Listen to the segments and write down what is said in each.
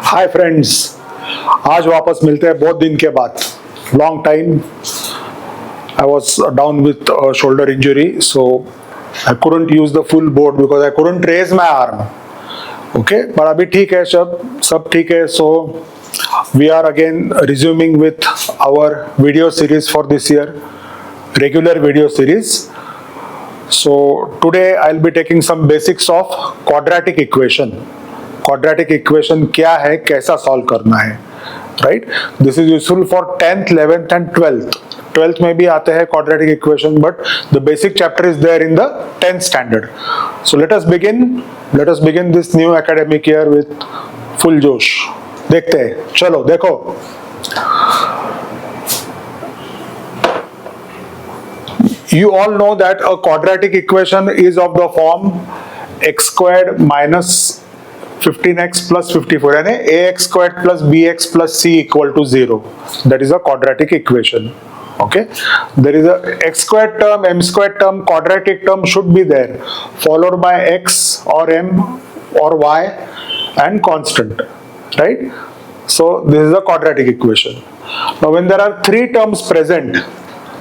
Hi friends, आज वापस मिलते हैं बहुत दिन के बाद. Long time. I was down with shoulder injury, so I couldn't use the full board because I couldn't raise my arm. Okay, पर अभी ठीक है, सब ठीक है. So we are again resuming with our video series for this year, regular video series. So today I'll be taking some basics of quadratic equation. Quadratic equation क्या है, कैसा सॉल्व करना है, right? This is useful for 10th, 11th and 12th. 12th में भी आते हैं quadratic equation, but the basic chapter is there in the 10th standard. So let us begin this new academic year with full जोश. देखते हैं, चलो देखो. You all know that a quadratic equation is of the form x squared minus 15x plus 54, यानी ax squared plus bx plus c equal to 0. That is a quadratic equation. Okay, there is a x squared term, m squared term, quadratic term should be there, followed by x or m or y and constant, right? So this is a quadratic equation. Now when there are three terms present,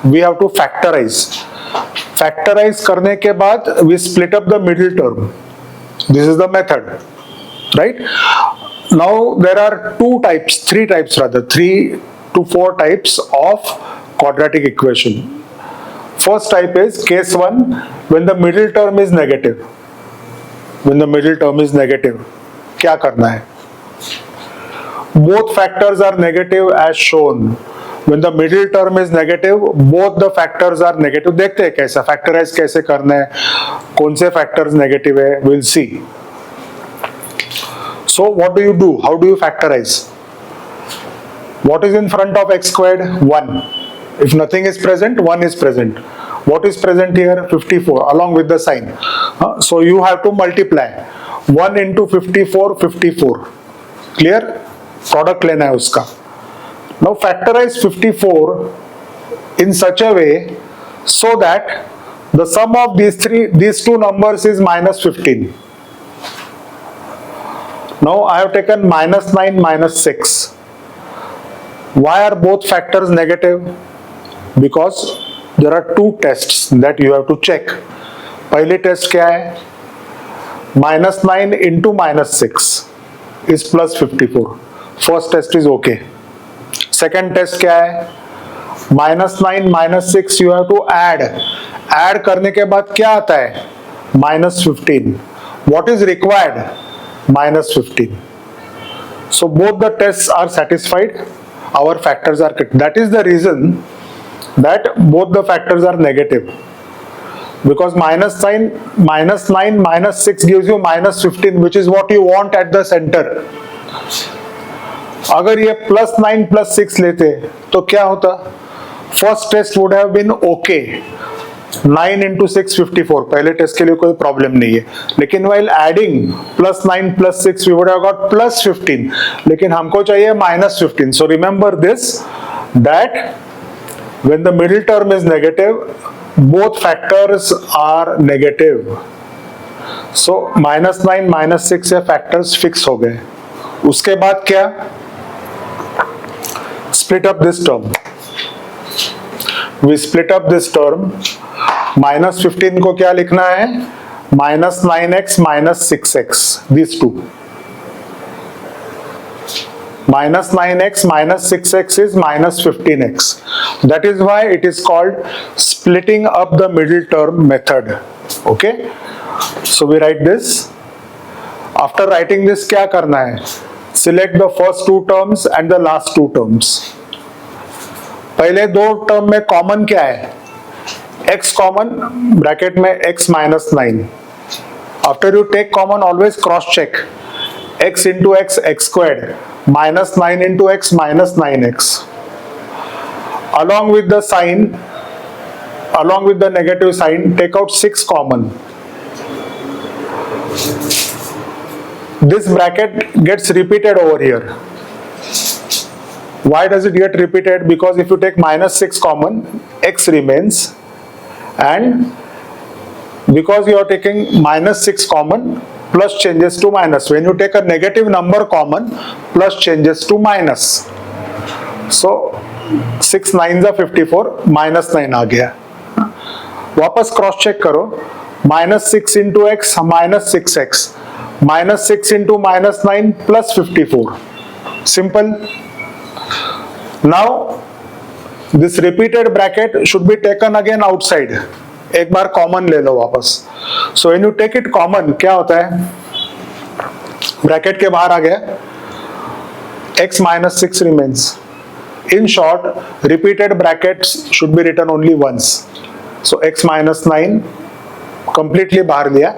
we have to factorize करने के बाद we split up the middle term. This is the method, right? Now there are three to four types of quadratic equation. First type is case 1, when the middle term is negative. When the middle term is negative, क्या करना है? Both factors are negative as shown. When the middle term is negative, both the factors are negative. देखते हैं कैसा factorize कैसे करना है, कौन से factors negative है, we'll see. So what do you do? How do you factorize? What is in front of x squared? 1. If nothing is present, 1 is present. What is present here? 54 along with the sign. So you have to multiply 1 into 54. Clear? Product लेना है उसका. Now factorize 54 in such a way so that the sum of these two numbers is minus 15. Now I have taken minus 9, minus 6. Why are both factors negative? Because there are two tests that you have to check. पहले test क्या है? Minus 9 into minus 6 is plus 54. First test is okay. Second test क्या है? -9 -6 you have to add करने के बाद क्या आता है? -15. What is required? -15. So both the tests are satisfied, our factors are correct. That is the reason that both the factors are negative, because -9 -6 gives you -15, which is what you want at the center. अगर ये +9 +6 लेते तो क्या होता? First test would have been okay. 9 into 6 54. पहले test के लिए कोई प्रॉब्लम नहीं है, लेकिन while adding +9 +6 we would have got +15, लेकिन हमको चाहिए -15. So remember this, that when the middle term is negative, both factors are negative. So -9 -6 ये factors fix हो गए. उसके बाद क्या? Split up this term. We split up this term. -15 को क्या लिखना है? -9x -6x. These two. -9x -6x is -15x. That is why it is called splitting up the middle term method. Okay? So we write this. After writing this क्या करना है? Select the first two terms and the last two terms. पहले दो term में common क्या है? x common, bracket में x -9. After you take common, always cross check. x into x, x squared, -9 into x, -9x. Along with the sign, along with the negative sign, take out 6 common. This bracket gets repeated over here. Why does it get repeated? Because if you take -6 common, x remains, and because you are taking -6 common, plus changes to minus. When you take a negative number common, plus changes to minus. So 6 9 जा 54, minus 9 आ गया. वापस cross check करो. minus 6 into x minus 6x, minus 6 into minus 9 plus 54. Simple. Now this repeated bracket should be taken again outside. एक बार common ले लो वापस. So when you take it common, क्या होता है? ब्रैकेट के बाहर आ गया, x minus 6 remains. In short, repeated brackets should be written only once. So x minus 9 completely बाहर लिया.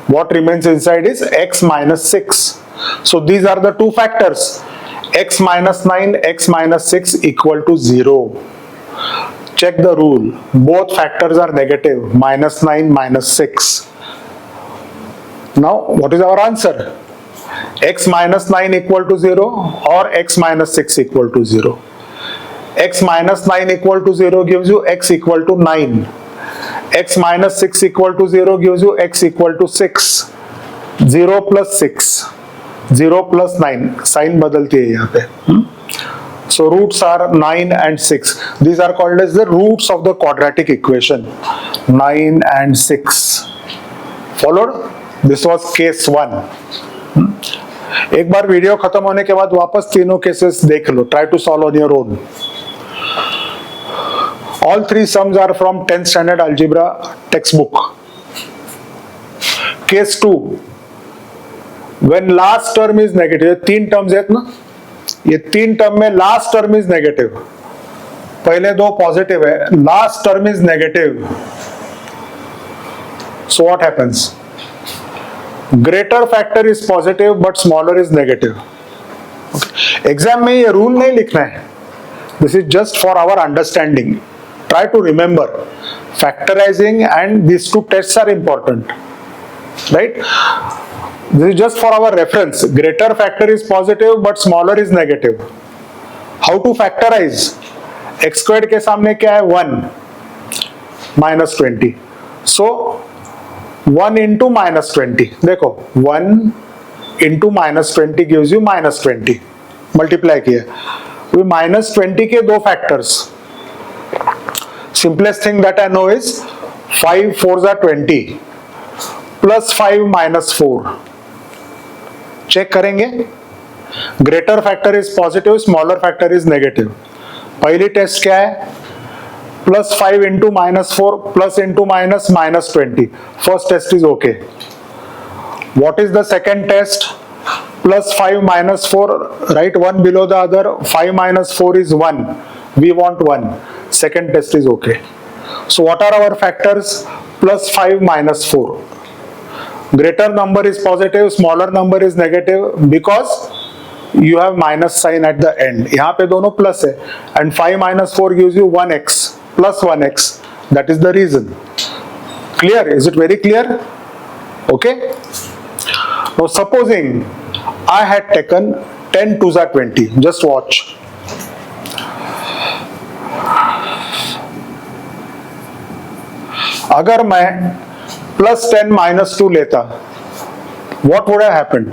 What remains inside is x minus 6. So these are the two factors. X minus 9, x minus 6 equal to 0. Check the rule. Both factors are negative. Minus 9, minus 6. Now, what is our answer? X minus 9 equal to 0 or x minus 6 equal to 0. X minus 9 equal to 0 gives you x equal to 9. X minus 6 equal to 0 gives you x equal to 6. 0 plus 6. 0 plus 9. Sign बदलती है यहाँ पे. So roots are 9 and 6. These are called as the roots of the quadratic equation. 9 and 6. Followed? This was case 1. एक बार video खत्म होने के बाद वापस तीनों केसेस देख लो. Try to solve on your own. All three sums are from 10th standard algebra textbook. Case 2. When last term is negative, तीन terms हैं ना, ये तीन टर्म में लास्ट टर्म इज नेगेटिव. पहले दो पॉजिटिव है, last term is negative. So what happens? Greater factor is positive but smaller is negative. Exam में ये रूल नहीं लिखना है. This is just for our understanding. Try to remember factorizing and this two tests are important, right? This is just for our reference. Greater factor is positive but smaller is negative. How to factorize? X squared के सामने क्या है? 1 minus 20. So 1 into minus 20. देखो 1 into minus 20 gives you minus 20. Multiply किया. We minus 20 के दो factors. Simplest thing that I know is 5 4s are 20 plus 5 minus 4. Check करेंगे. Greater factor is positive, smaller factor is negative. पहली test क्या है? Plus 5 into minus 4 plus into minus minus 20. First test is okay. What is the second test? Plus 5 minus 4, right one below the other. 5 minus 4 is 1. We want 1. Second test is okay. So what are our factors? Plus 5 minus 4. Greater number is positive, smaller number is negative because you have minus sign at the end. यहाँ पे दोनों plus है and 5 minus 4 gives you 1x plus 1x. That is the reason. Clear? Is it very clear? Okay. Now supposing I had taken 10 2s are 20. Just watch. अगर मैं plus 10 minus 2 लेता, what would have happened?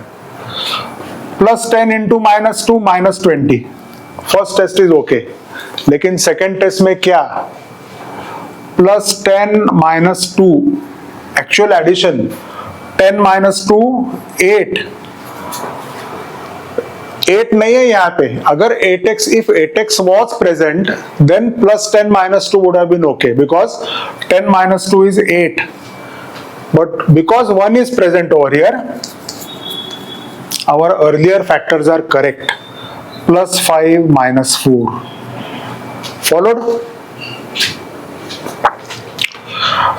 Plus 10 into minus 2 minus 20. First test is okay. लेकिन second test में क्या? Plus 10 minus 2. Actual addition. 10 minus 2 8. 8 नहीं है यहाँ पे. अगर 8x, if 8x was present, then plus 10 minus 2 would have been okay because 10 minus 2 is 8. But because 1 is present over here, our earlier factors are correct. Plus 5 minus 4. Followed?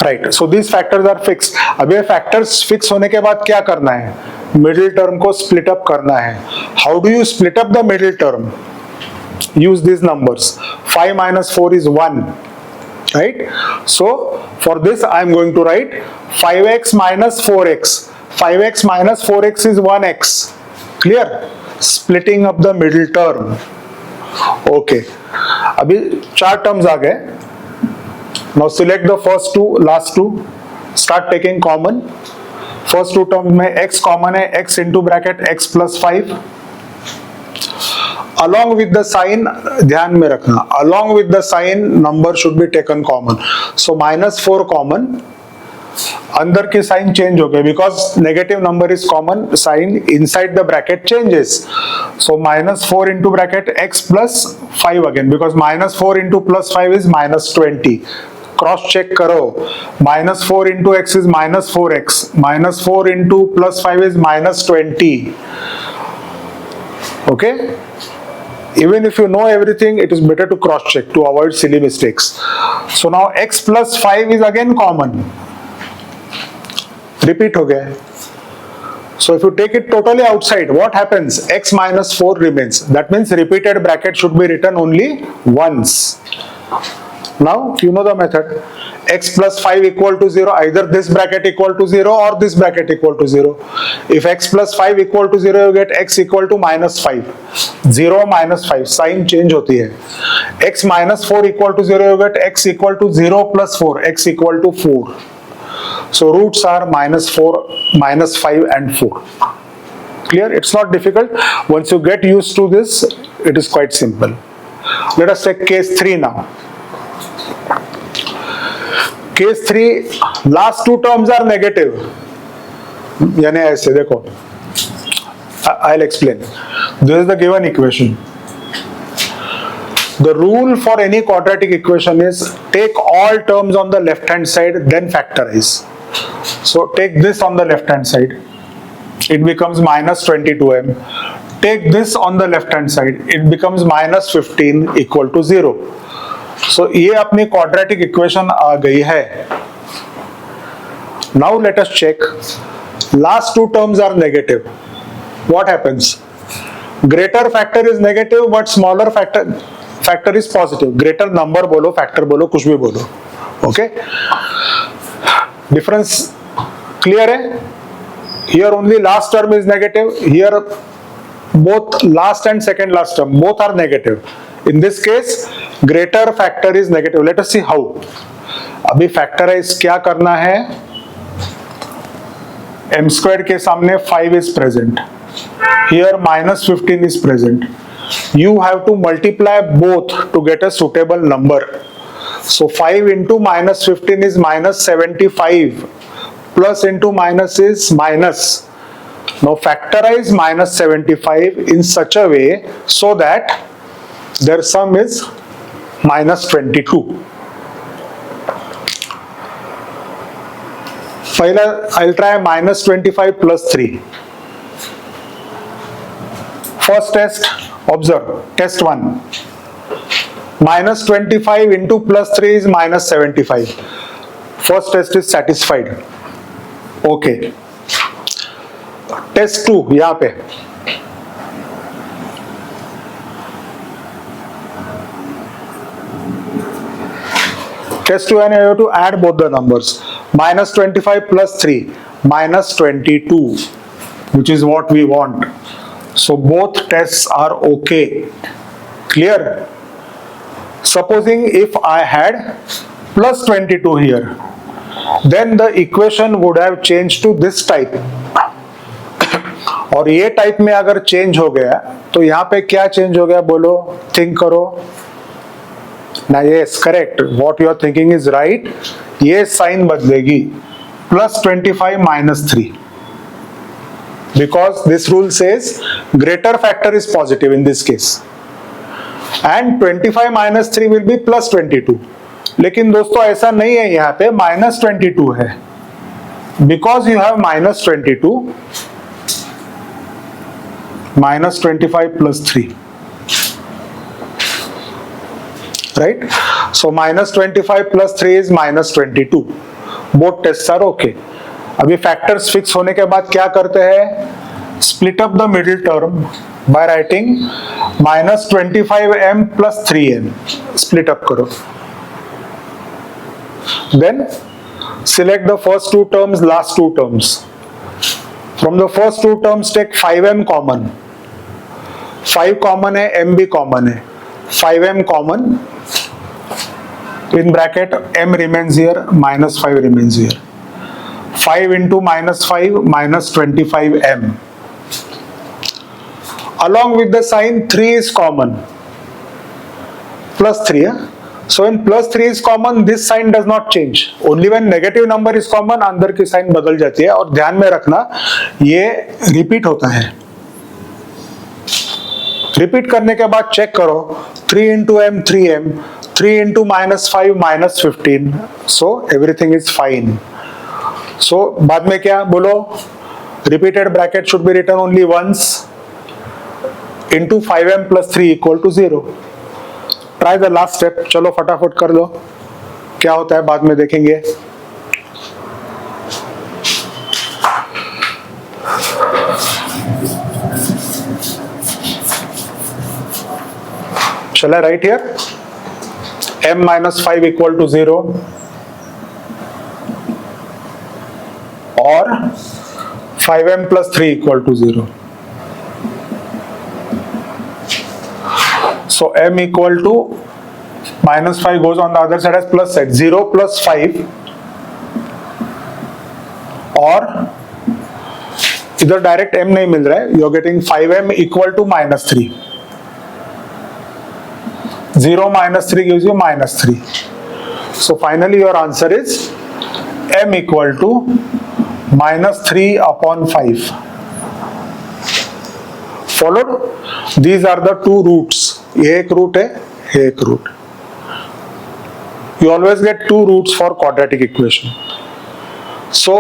Right. So these factors are fixed. अब ये factors fix होने के बाद क्या करना है? Middle term को split up करना है. How do you split up the middle term? Use these numbers. 5 minus 4 is 1. Right? So for this I am going to write 5x minus 4x. 5x minus 4x is 1x. Clear? Splitting up the middle term. Okay. अभी चार terms आ गए. Now select the first two, last two. Start taking common. First two term में x common है, x into bracket x plus 5 along with the sign, ध्यान में रखना, along with the sign number should be taken common. So -4 common, अंदर की sign change हो गए because negative number is common, sign inside the bracket changes. So -4 into bracket x plus 5 again, because -4 into plus 5 is -20. Cross check करो, -4 into x is -4x, -4 into plus 5 is -20. Okay, even if you know everything, it is better to cross check to avoid silly mistakes. So now x plus 5 is again common, repeat हो गया. So if you take it totally outside, what happens? X minus 4 remains. That means repeated bracket should be written only once. Now you know the method. X plus 5 equal to 0, either this bracket equal to 0 or this bracket equal to 0. If x plus 5 equal to 0, you get x equal to -5. 0 minus 5, sign change होती है. x minus 4 equal to 0, you get x equal to 0 plus 4, x equal to 4. So roots are -4, -5 and 4. Clear? It's not difficult. Once you get used to this, it is quite simple. Let us take case 3 now. Case 3, last two terms are negative. यानी ऐसे देखो, I'll explain. This is the given equation. The rule for any quadratic equation is take all terms on the left hand side, then factorize. So take this on the left hand side, it becomes -22m. Take this on the left hand side, it becomes -15 equal to 0. So ये अपनी quadratic equation आ गई है. Now let us check. Last two terms are negative. What happens? Greater factor is negative, but smaller factor is positive. Greater number बोलो, factor बोलो, कुछ भी बोलो. Okay? Difference clear है? Here only last term is negative. Here both last and second last term both are negative. In this case, greater factor is negative. Let us see how. अभी factorize क्या करना है? m squared के सामने 5 is present. Here -15 is present. You have to multiply both to get a suitable number. So 5 into -15 is -75. Plus into minus is minus. Now factorize -75 in such a way so that their sum is -22. पहला I'll try -25 plus 3. First test, observe, test 1. -25 into plus 3 is -75. First test is satisfied. Okay. Test 2, यहाँ पे test 2 and you have to add both the numbers. -25 plus 3, -22, which is what we want. So both tests are okay. Clear? Supposing if I had plus 22 here, then the equation would have changed to this type. और ये type में अगर change हो गया तो यहाँ पे क्या चेंज हो गया बोलो, थिंक करो ना. Yes, correct, what you are thinking is right. ये साइन बदलेगी, +25 -3, because this rule says greater factor is positive in this case and 25 - 3 will be +22. लेकिन दोस्तों ऐसा नहीं है, यहाँ पे -22 है, because you have -22, -25 plus 3, right? So -25 plus 3 is -22. Both tests are okay. अभी factors fix होने के बाद क्या करते हैं? Split up the middle term by writing -25m plus 3m. Split up करो. Then select the first two terms, last two terms. From the first two terms take 5m common. 5 common है, m भी common है. 5m common. In bracket m remains here, -5 remains here. 5 into minus 5 minus 25m. Along with the sign 3 is common, plus 3. So when plus 3 is common, this sign does not change. Only when negative number is common, अंदर की sign बदल जाती है. और ध्यान में रखना, ये रिपीट होता है. रिपीट करने के बाद चेक करो, 3 into m 3m, 3 into minus 5 minus 15. So everything is fine. So बाद में क्या बोलो, repeated bracket should be written only once, into 5m plus 3 equal to 0. Try the last step. चलो फटाफट कर लो, क्या होता है बाद में देखेंगे. Shall I write here? m minus 5 equal to 0 or 5m plus 3 equal to 0. So m equal to minus 5 goes on the other side as plus side. 0 plus 5 or इधर डायरेक्ट m नहीं मिल रहा है. You are getting 5m equal to minus 3. 0 minus 3 gives you minus 3. So finally your answer is m equal to minus 3 upon 5. Followed? These are the two roots. ये एक root है, ये एक root. You always get two roots for quadratic equation. So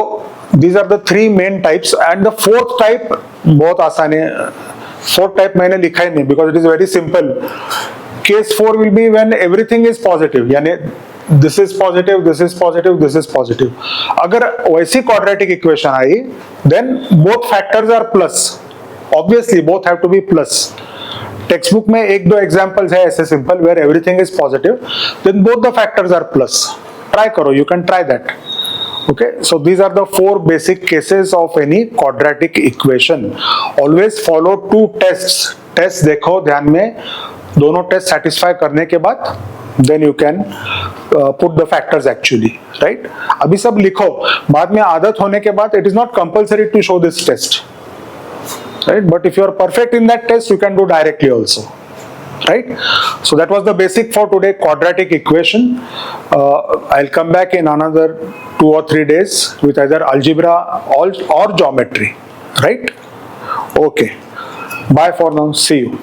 these are the three main types, and the fourth type बहुत आसान है. Fourth type मैंने लिखा ही नहीं because it is very simple. Case 4 will be when everything is positive, यानी this is positive, this is positive, this is positive. अगर वैसी quadratic equation I, then both factors are plus. Obviously both have to be plus. Textbook में एक दो examples है ऐसे simple where everything is positive, then both the factors are plus. Try करो, you can try that. Okay, so these are the 4 basic cases of any quadratic equation. Always follow 2 tests. Test देखो ध्यान में, दोनों test satisfy करने के बाद then you can put the factors actually, right. अभी सब लिखो, बाद में आदत होने के बाद it is not compulsory to show this test, right? But if you are perfect in that test, you can do directly also, right? So that was the basic for today, quadratic equation. I'll come back in another 2 or 3 days with either algebra or geometry, right? Okay, bye for now, see you.